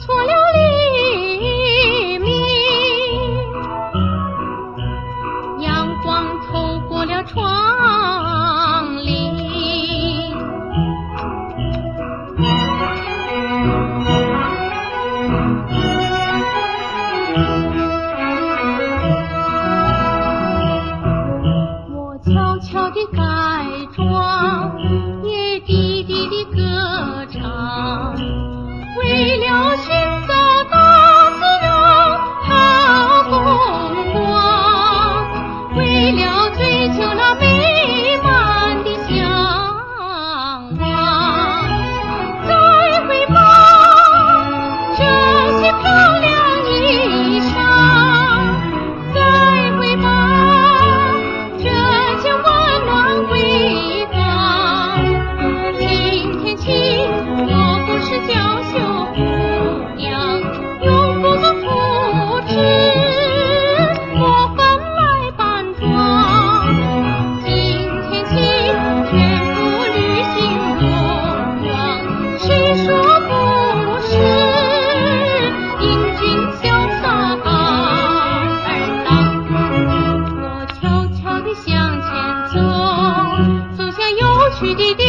出了黎明，阳光透过了窗棂，我悄悄地改装，也低低地歌唱，为了寻找大自然好风光，为了追求那美满的向往。再会吧，这些漂亮衣裳，再会吧，这些温暖回放。今天起，我不是娇羞姑娘，用不着扶持，我本来扮装。今天起，全部履行戎装，谁说不是？英俊潇洒大儿郎，我悄悄地向前走，走向有趣的地